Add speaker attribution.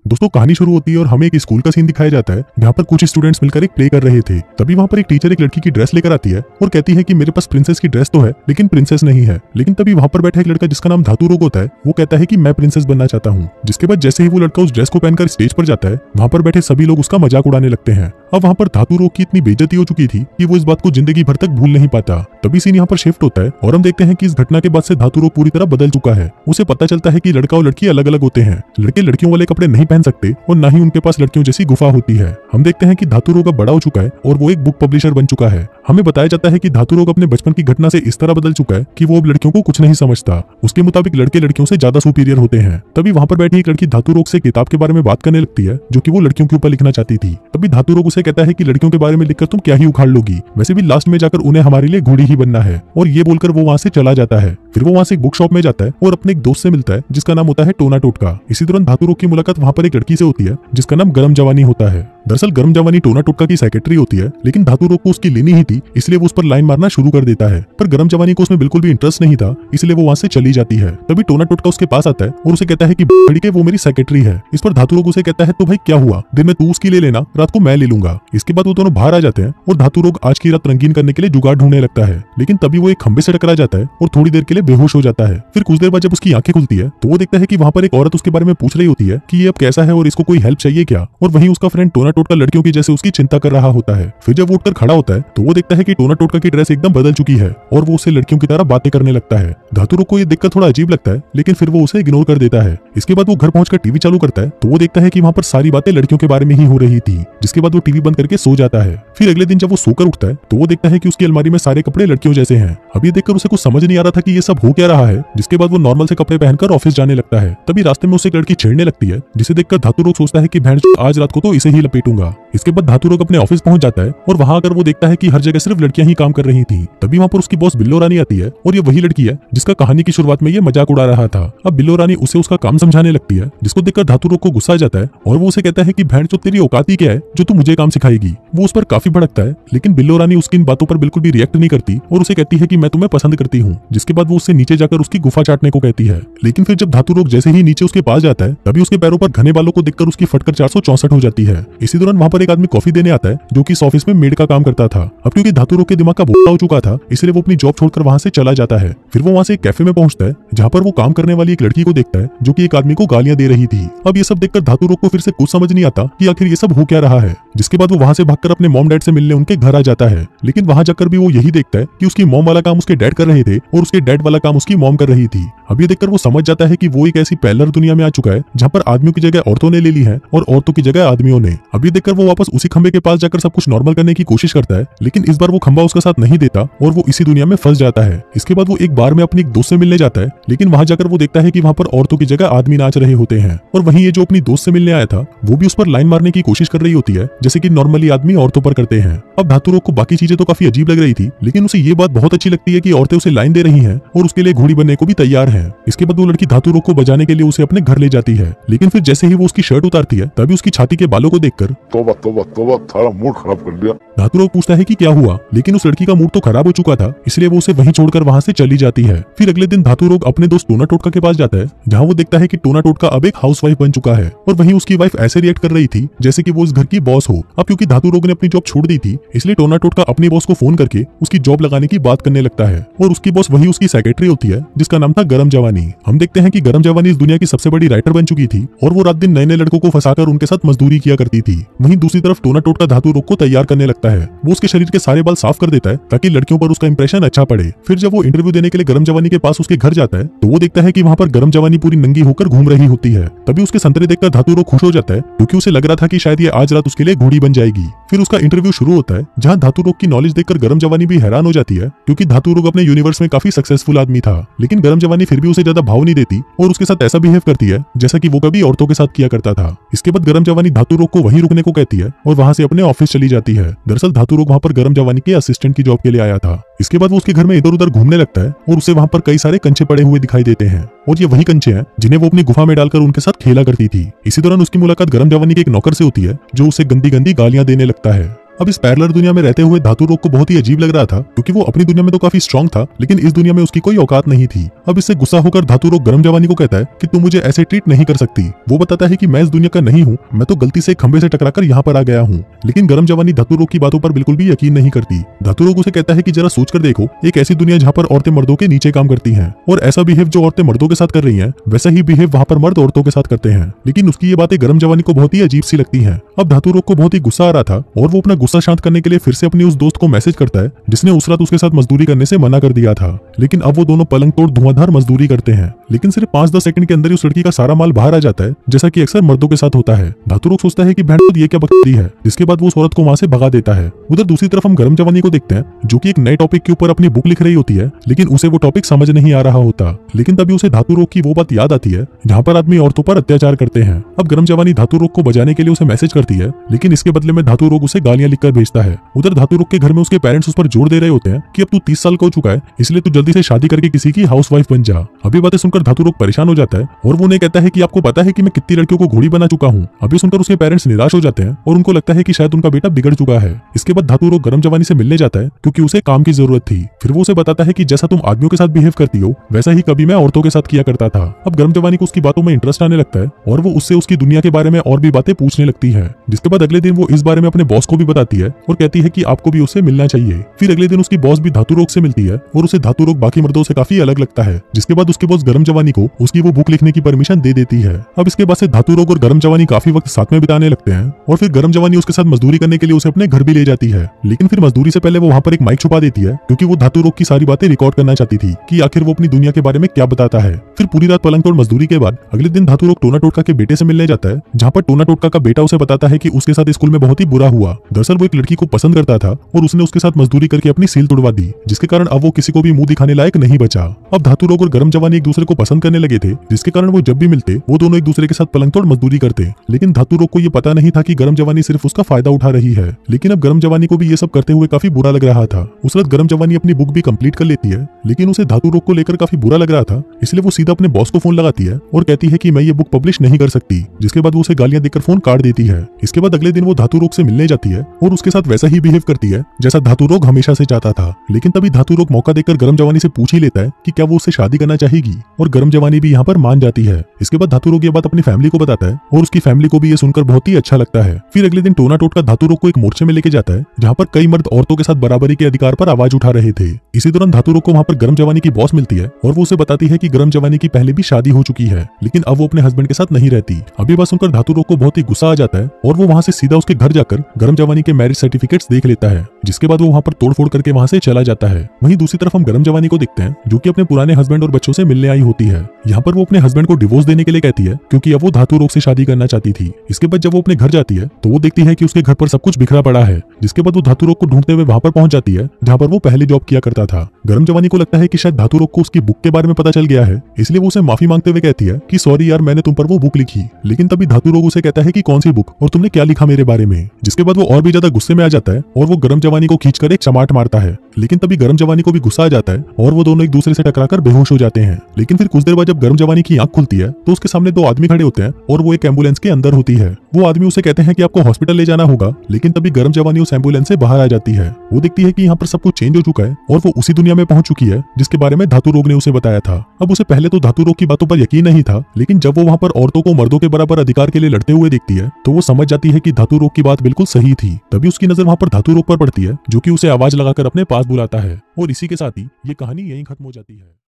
Speaker 1: दोस्तों कहानी शुरू होती है और हमें एक स्कूल का सीन दिखाया जाता है जहाँ पर कुछ स्टूडेंट्स मिलकर एक प्ले कर रहे थे। तभी वहाँ पर एक टीचर एक लड़की की ड्रेस लेकर आती है और कहती है कि मेरे पास प्रिंसेस की ड्रेस तो है लेकिन प्रिंसेस नहीं है। लेकिन तभी वहाँ पर बैठा एक लड़का जिसका नाम धातु रोग होता है, वो कहता है कि मैं प्रिंसेस बनना चाहता हूँ। जिसके बाद जैसे ही वो लड़का उस ड्रेस को पहनकर स्टेज पर जाता है, वहाँ पर बैठे सभी लोग उसका मजाक उड़ाने लगते हैं। अब वहाँ पर धातु रोग की इतनी बेइज्जती हो चुकी थी कि वो इस बात को जिंदगी भर तक भूल नहीं पाता। तभी सीन यहाँ पर शिफ्ट होता है और हम देखते हैं कि इस घटना के बाद से धातु रोग पूरी तरह बदल चुका है। उसे पता चलता है कि लड़का और लड़की अलग अलग होते हैं। लड़के लड़कियों वाले कपड़े नहीं पहन सकते और न ही उनके पास लड़कियों जैसी गुफा होती है। हम देखते हैं कि धातु रोग अब बड़ा हो चुका है और वो एक बुक पब्लिशर बन चुका है। हमें बताया जाता है कि धातु रोग अपने बचपन की घटना से इस तरह बदल चुका है कि वो अब लड़कियों को कुछ नहीं समझता। उसके मुताबिक लड़के लड़कियों से ज्यादा सुपीरियर होते हैं। तभी वहाँ पर बैठी एक लड़की धातु रोग से किताब के बारे में बात करने लगती है जो कि वो लड़कियों के ऊपर लिखना चाहती थी। तभी धातु रोग उसे कहता है कि लड़कियों के बारे में लिखकर तुम क्या ही उखाड़ लोगी, वैसे भी लास्ट में जाकर उन्हें हमारे लिए घोड़ी ही बनना है। और ये बोलकर वो वहाँ से चला जाता है। फिर वो वहाँ से एक बुक शॉप में जाता है और अपने एक दोस्त से मिलता है जिसका नाम होता है टोना टोटका। इसी दौरान धातु रोग की मुलाकात वहाँ पर एक लड़की से होती है जिसका नाम गरम जवानी होता है। दरअसल गरम जवानी टोना टोटका की सेक्रेटरी होती है, लेकिन धातु रोग को उसकी लेनी ही थी, इसलिए वो उस पर लाइन मारना शुरू कर देता है। पर गरम जवानी को उसमें बिल्कुल भी इंटरेस्ट नहीं था, इसलिए वो वहाँ से चली जाती है। तभी टोना टोटका उसके पास आता है और उसे कहता है कि बड़ी के वो मेरी सेक्रेटरी है। इस पर धातु रोग उसे कहता है तो भाई क्या हुआ, दिन में तू उसकी ले लेना, रात को मैं ले लूंगा। इसके बाद वो दोनों बाहर आ जाते हैं और धातु रोग आज की रात रंगीन करने के लिए जुगाड़ ढूंढने लगता है। लेकिन तभी वो एक खंबे से टकरा जाता है और थोड़ी देर के लिए बेहोश हो जाता है। फिर कुछ देर बाद जब उसकी आंखें खुलती है तो वो देखता है कि वहाँ पर एक औरत उसके बारे में पूछ रही होती है कि ये अब कैसा है और इसको कोई हेल्प चाहिए क्या। और वहीं उसका फ्रेंड टोना टोटका लड़कियों की जैसे उसकी चिंता कर रहा होता है। फिर जब वो उठकर खड़ा होता है तो वो देखता है कि टोना टोटका की ड्रेस एकदम बदल चुकी है और वो उससे लड़कियों की तरह बातें करने लगता है। धातु रोग को ये देखकर थोड़ा अजीब लगता है, लेकिन फिर वो उसे इग्नोर कर देता है। इसके बाद वो घर पहुंचकर टीवी चालू करता है तो वो देखता है कि वहाँ पर सारी बातें लड़कियों के बारे में ही हो रही थी। जिसके बाद वो टीवी बंद करके सो जाता है। फिर अगले दिन जब वो सोकर उठता है तो वो देखता है कि उसकी अलमारी में सारे कपड़े लड़कियों जैसे हैं। अब ये देखकर उसे कुछ समझ नहीं आ रहा था कि ये सब हो क्या रहा है। जिसके बाद वो नॉर्मल से कपड़े पहनकर ऑफिस जाने लगता है। तभी रास्ते में उसे एक लड़की छेड़ने लगती है, जिसे देखकर धातु रोग सोचता है कि भैंस आज रात को तो इसे ही लपेटूंगा। इसके बाद धातु रोग अपने ऑफिस पहुंच जाता है और वहां आकर वो देखता है कि हर जगह सिर्फ लड़कियां ही काम कर रही थी। तभी वहां पर उसकी बॉस बिल्लो रानी आती है और ये वही लड़की है जिसका कहानी की शुरुआत में ये मजाक उड़ा रहा था। अब बिल्लो रानी उसे उसका काम समझाने लगती है, जिसको देखकर धातु रोग को गुस्सा आ जाता है और वो उसे कहता है कि भैंस तेरी औकात ही क्या है जो तू मुझे काम सिखाएगी। वो उस पर काफी भड़कता है, लेकिन बिल्लो रानी उसकी इन बातों पर बिल्कुल भी रिएक्ट नहीं करती और उसे कहती है कि मैं तुम्हें पसंद करती हूँ। जिसके बाद वो उससे नीचे जाकर उसकी गुफा चाटने को कहती है। लेकिन फिर जब धातु रोग जैसे ही नीचे उसके पास जाता है तभी उसके पैरों पर घने बालों को देखकर उसकी फटकर 464 हो जाती है। इसी दौरान वहाँ पर एक आदमी कॉफी देने आता है जो कि इस ऑफिस में मेड का काम करता था। अब क्योंकि धातु रोग के दिमाग का भूखा हो चुका था, इसलिए वो अपनी जॉब छोड़कर वहाँ से चला जाता है। फिर वो वहाँ से एक कैफे में पहुंचता है जहाँ पर वो काम करने वाली एक लड़की को देखता है जो कि एक आदमी को गालियां दे रही थी। अब ये सब देखकर धातु रोग को फिर से कुछ समझ नहीं आता कि आखिर ये सब हो क्या रहा है। जिसके बाद वो वहाँ से भागकर अपने मॉम डैड से मिलने उनके घर आ जाता है। लेकिन वहाँ जाकर भी वो यही देखता है कि उसकी मॉम वाला काम उसके डैड कर रहे थे और उसके डैड वाला काम उसकी मॉम कर रही थी। अब ये देखकर वो समझ जाता है कि वो एक ऐसी पैरेलल दुनिया में आ चुका है जहाँ पर आदमियों की जगह औरतों ने ले ली है और औरतों की जगह आदमियों ने। अब ये देखकर वो वापस उसी खंबे के पास जाकर सब कुछ नॉर्मल करने की कोशिश करता है, लेकिन इस बार वो खंबा उसका साथ नहीं देता और वो इसी दुनिया में फंस जाता है। इसके बाद वो एक बार में अपनी एक दोस्त से मिलने जाता है, लेकिन वहां जाकर वो देखता है कि वहां पर औरतों की जगह आदमी नाच रहे होते हैं। और वहीं ये जो अपनी दोस्त से मिलने आया था वो भी उस पर लाइन मारने की कोशिश कर रही होती है, जैसे कि नॉर्मली आदमी औरतों पर करते हैं। अब धातु रोग को बाकी चीजें तो काफी अजीब लग रही थी, लेकिन उसे ये बात बहुत अच्छी लगती है कि औरतें उसे लाइन दे रही हैं और उसके लिए घोड़ी बनने को भी तैयार है। इसके बाद वो लड़की धातु रोग को बजाने के लिए उसे अपने घर ले जाती है, लेकिन फिर जैसे ही वो उसकी शर्ट उतारती है तभी उसकी छाती के बालों को देखकर
Speaker 2: तौबा तौबा तौबा, थारा मूड खराब कर दिया।
Speaker 1: धातु रोग पूछता है कि क्या हुआ, लेकिन उस लड़की का मूड तो खराब हो चुका था, इसलिए वो उसे वहीं छोड़कर वहां से चली जाती है। फिर अगले दिन धातु रोग अपने दोस्त टोना टोटका के पास जाता है, जहाँ वो देखता है कि टोना टोटका अब एक हाउसवाइफ बन चुका है और वहीं उसकी वाइफ ऐसे रिएक्ट कर रही थी जैसे कि वो इस घर की बॉस हो। अब क्योंकि धातु रोग ने अपनी जॉब छोड़ दी थी, इसलिए टोना टोटका अपनी बॉस को फोन करके उसकी जॉब लगाने की बात करने लगता है और उसकी बॉस वही उसकी सेक्रेटरी होती है जिसका नाम था गरम जवानी। हम देखते हैं कि गरम जवानी इस दुनिया की सबसे बड़ी राइटर बन चुकी थी और वो रात दिन नए नए लड़कों को फंसाकर उनके साथ मजदूरी किया करती थी। वहीं दूसरी तरफ टोना टोटका धातु रोग को तैयार करने लगता है। वो उसके शरीर के सारे बाल साफ कर देता है ताकि लड़कियों पर उसका इंप्रेशन अच्छा पड़े। फिर जब वो इंटरव्यू देने के लिए गरम जवानी के पास उसके घर जाता है तो वो देखता है कि वहाँ पर गरम जवानी पूरी नंगी होकर घूम रही होती है। तभी उसके संतरे देखकर धातु रोग खुश हो जाता है, क्योंकि उसे लग रहा था कि शायद ये आज रात उसके लिए घोड़ी बन जाएगी। फिर उसका इंटरव्यू शुरू होता है, जहाँ धातु रोग की नॉलेज देखकर गरम जवानी भी हैरान हो जाती है, क्योंकि धातु रोग अपने यूनिवर्स में काफी सक्सेसफुल आदमी था। लेकिन गरम जवानी फिर भी उसे ज्यादा भाव नहीं देती और उसके साथ ऐसा बिहेव करती है जैसा कि वो कभी औरतों के साथ किया करता था। इसके बाद गरम जवानी धातु रोग को वहीं रुकने को कहती है और वहां से अपने ऑफिस चली जाती है। दरअसल धातु रोग वहां पर गरम जवानी के असिस्टेंट की जॉब के लिए आया था। इसके बाद वो उसके घर में इधर उधर घूमने लगता है और उसे वहां पर कई सारे कंचे पड़े हुए दिखाई देते हैं और ये वही कंचे हैं जिन्हें वो अपनी गुफा में डालकर उनके साथ खेला करती थी। इसी दौरान उसकी मुलाकात गरम जवानी के एक नौकर से होती है जो उसे गंदी गंदी गालियां देने लगता है। अब इस पैरेलल दुनिया में रहते हुए धातु रोग को बहुत ही अजीब लग रहा था, क्योंकि वो अपनी दुनिया में तो काफी स्ट्रांग था, लेकिन इस दुनिया में उसकी कोई औकात नहीं थी। अब इससे गुस्सा होकर धातु रोग गरम जवानी को कहता है कि तुम मुझे ऐसे ट्रीट नहीं कर सकती। वो बताता है कि मैं इस दुनिया का नहीं हूँ, मैं तो गलती से खंबे से टकराकर यहाँ पर आ गया हूँ। लेकिन गरम जवानी धातु रोग की बातों पर बिल्कुल भी यकीन नहीं करती। धातु रोग उसे कहता है कि जरा सोच कर देखो, एक ऐसी दुनिया जहाँ पर औरतें मर्दों के नीचे काम करती हैं, और ऐसा बिहेव जो औरतें मर्दों के साथ कर रही हैं, वैसा ही बिहेव वहाँ पर मर्द औरतों के साथ करते हैं। लेकिन उसकी ये बातें गरम जवानी को बहुत ही अजीब सी लगती हैं। अब धातु रोग को बहुत ही गुस्सा आ रहा था, और वो अपना गुस्सा शांत करने के लिए फिर से अपनी उस दोस्त को मैसेज करता है जिसने उस रात उसके साथ मजदूरी करने से मना कर दिया था। लेकिन अब वो दोनों पलंग तोड़ धुआंधार मजदूरी करते हैं, लेकिन सिर्फ 5-10 सेकंड के अंदर ही उस लड़की का सारा माल बाहर आ जाता है, जैसा कि अक्सर मर्दों के साथ होता है। धातु रोग सोचता है कि बहन ये क्या बकरी है, जिसके बाद वो उस औरत को वहां से भगा देता है। उधर दूसरी तरफ हम गरम जवानी को देखते हैं, जो कि एक नए टॉपिक के ऊपर अपनी बुक लिख रही होती है, लेकिन उसे वो टॉपिक समझ नहीं आ रहा होता। लेकिन तभी उसे धातु रोग की वो बात याद आती है जहाँ पर आदमी औरतों पर अत्याचार करते हैं। अब गरम जवानी धातु रोग को बजाने के लिए उसे मैसेज करती है, लेकिन इसके बदले में धातु रोग उसे गालियां लिखकर भेजता है। उधर धातु रोग के घर में उसके पेरेंट्स उस पर जोर दे रहे होते हैं कि अब तू 30 साल का हो चुका है, इसलिए तू जल्दी से शादी करके किसी की हाउसवाइफ बन जा। अभी बातें सुनकर धातु रोग परेशान हो जाता है, और वो उन्हें कहता है कि आपको पता है कि मैं कितनी लड़कियों को घोड़ी बना चुका हूँ। अभी सुनकर उसके पेरेंट्स निराश हो जाते हैं, और उनको लगता है कि शायद उनका बेटा बिगड़ चुका है। इसके बाद धातु रोग गरम जवानी से मिलने जाता है, क्योंकि उसे काम की जरूरत थी। फिर वो उसे बताता है कि जैसा तुम आदमियों के साथ बिहेव करती हो, वैसा ही कभी मैं औरतों के साथ किया करता था। अब गरम जवानी को उसकी बातों में इंटरेस्ट आने लगता है, और वो उससे उसकी दुनिया के बारे में और भी बातें पूछने लगती है। जिसके बाद अगले दिन वो इस बारे में अपने बॉस को भी बताती है, और कहती है कि आपको भी उससे मिलना चाहिए। फिर अगले दिन उसकी बॉस भी धातु रोग से मिलती है, और उसे धातु रोग बाकी मर्दों से काफी अलग लगता है। जिसके बाद उसके बॉस गरम जवानी को उसकी वो बुक लिखने की परमिशन दे देती है। अब इसके बाद से धातु रोग और गरम जवानी काफी वक्त साथ में बिताने लगते हैं, और फिर गरम जवानी उसके साथ मजदूरी करने के लिए उसे अपने घर भी ले जाती है। लेकिन फिर मजदूरी से पहले वो वहाँ पर एक माइक छुपा देती है, क्योंकि वो धातु रोग की सारी बातें रिकॉर्ड करना चाहती थी कि आखिर वो अपनी दुनिया के बारे में क्या बताता है। फिर पूरी रात पलंग तोड़ मजदूरी के बाद अगले दिन धातु रोग टोना टोटका के बेटे से मिलने जाता है, जहाँ पर टोना टोटका का बेटा उसे बताता है कि उसके साथ स्कूल में बहुत ही बुरा हुआ। दरअसल वो एक लड़की को पसंद करता था, और उसने उसके साथ मजदूरी करके अपनी सील तुड़वा दी, जिसके कारण अब वो किसी को भी मुंह दिखाने लायक नहीं बचा। अब धातु रोग और गरम जवानी एक दूसरे को पसंद करने लगे थे, जिसके कारण वो जब भी मिलते वो दोनों एक दूसरे के साथ पलंग तोड़ मजदूरी करते। लेकिन धातु रोग को ये पता नहीं था कि गरम जवानी सिर्फ उसका फायदा उठा रही है। लेकिन अब गरम जवानी को भी ये सब करते हुए काफी बुरा लग रहा था। उस रात गरम जवानी अपनी बुक भी कंप्लीट कर लेती है, लेकिन उसे धातु रोग को लेकर काफी बुरा लग रहा था, इसलिए वो सीधा अपने बॉस को फोन लगाती है और कहती है कि मैं ये बुक पब्लिश नहीं कर सकती। जिसके बाद वो उसे गालियां देकर फोन काट देती है। इसके बाद अगले दिन वो धातु रोग से मिलने जाती है, और उसके साथ वैसा ही बिहेव करती है जैसा धातु रोग हमेशा से चाहता था। लेकिन तभी धातु रोग मौका देकर गरम जवानी से पूछ ही लेता है कि क्या वो उससे शादी करना चाहेगी, और गरम जवानी भी यहाँ पर मान जाती है। इसके बाद धातु रोग ये बात अपनी फैमिली को बताता है, और उसकी फैमिली को भी ये सुनकर बहुत ही अच्छा लगता है। फिर अगले दिन टोना टोटका धातु रोग को एक मोर्चे में लेके जाता है, जहाँ पर कई मर्द औरतों के साथ बराबरी के अधिकार पर आवाज उठा रहे थे। इसी दौरान धातु रोग को वहाँ पर गरम जवानी की बॉस मिलती है, और वो उसे बताती है कि गरम जवानी की पहले भी शादी हो चुकी है, लेकिन अब वो अपने हस्बैंड के साथ नहीं रहती। अभी बात सुनकर धातु रोग को बहुत ही गुस्सा आ जाता है, और वो वहाँ से सीधा उसके घर जाकर गरम जवानी के मैरिज सर्टिफिकेट्स देख लेता है। जिसके बाद वो वहाँ पर तोड़फोड़ करके वहाँ से चला जाता है। वहीं दूसरी तरफ हम गरम जवानी को देखते हैं, जो कि अपने पुराने हस्बैंड और बच्चों से मिलने आई होती है। यहाँ पर वो अपने हस्बैंड को डिवोर्स देने के लिए कहती है, क्योंकि अब वो धातु रोग से शादी करना चाहती थी। इसके बाद जब वो अपने घर जाती है तो वो देखती है कि उसके घर पर सब कुछ बिखरा पड़ा है। जिसके बाद वो धातु रोग को ढूंढते हुए वहाँ पर पहुंच जाती है, जहाँ पर वो पहले जॉब किया करता था। गरम जवानी को लगता है कि शायद धातु रोग को उसकी बुक के बारे में पता चल गया है, इसलिए वो उसे माफी मांगते हुए कहती है कि सॉरी यार, मैंने तुम पर वो बुक लिखी। लेकिन तभी धातु रोग उसे कहता है कि कौन सी बुक, और तुमने क्या लिखा मेरे बारे में। जिसके बाद वो और भी ज्यादा गुस्से में आ जाता है, और वो गरम जवानी को खींचकर एक चमाट मारता है। लेकिन तभी गरम जवानी को भी गुस्सा आ जाता है, और वो दोनों एक दूसरे से टकराकर बेहोश हो जाते हैं। लेकिन फिर कुछ देर बाद जब गरम जवानी की आंख खुलती है तो उसके सामने दो आदमी खड़े होते हैं, और वो एक एम्बुलेंस के अंदर होती है। वो आदमी उसे कहते हैं कि आपको हॉस्पिटल ले जाना होगा। लेकिन तभी गरम जवानी उस एम्बुलेंस से बाहर आ जाती है। वो देखती है कि यहाँ पर सब कुछ चेंज हो चुका है, और वो उसी दुनिया में पहुंच चुकी है जिसके बारे में धातु रोग ने उसे बताया था। अब उसे पहले तो धातु रोग की बातों पर यकीन नहीं था, लेकिन जब वो वहाँ पर औरतों को मर्दों के बराबर अधिकार के लिए लड़ते हुए देखती है तो वो समझ जाती है कि धातु रोग की बात बिल्कुल सही थी। तभी उसकी नजर वहाँ पर धातु रोग पर पड़ती है, जो कि उसे आवाज लगाकर अपने पास बुलाता है। और इसी के साथ ही ये कहानी यहीं खत्म हो जाती है।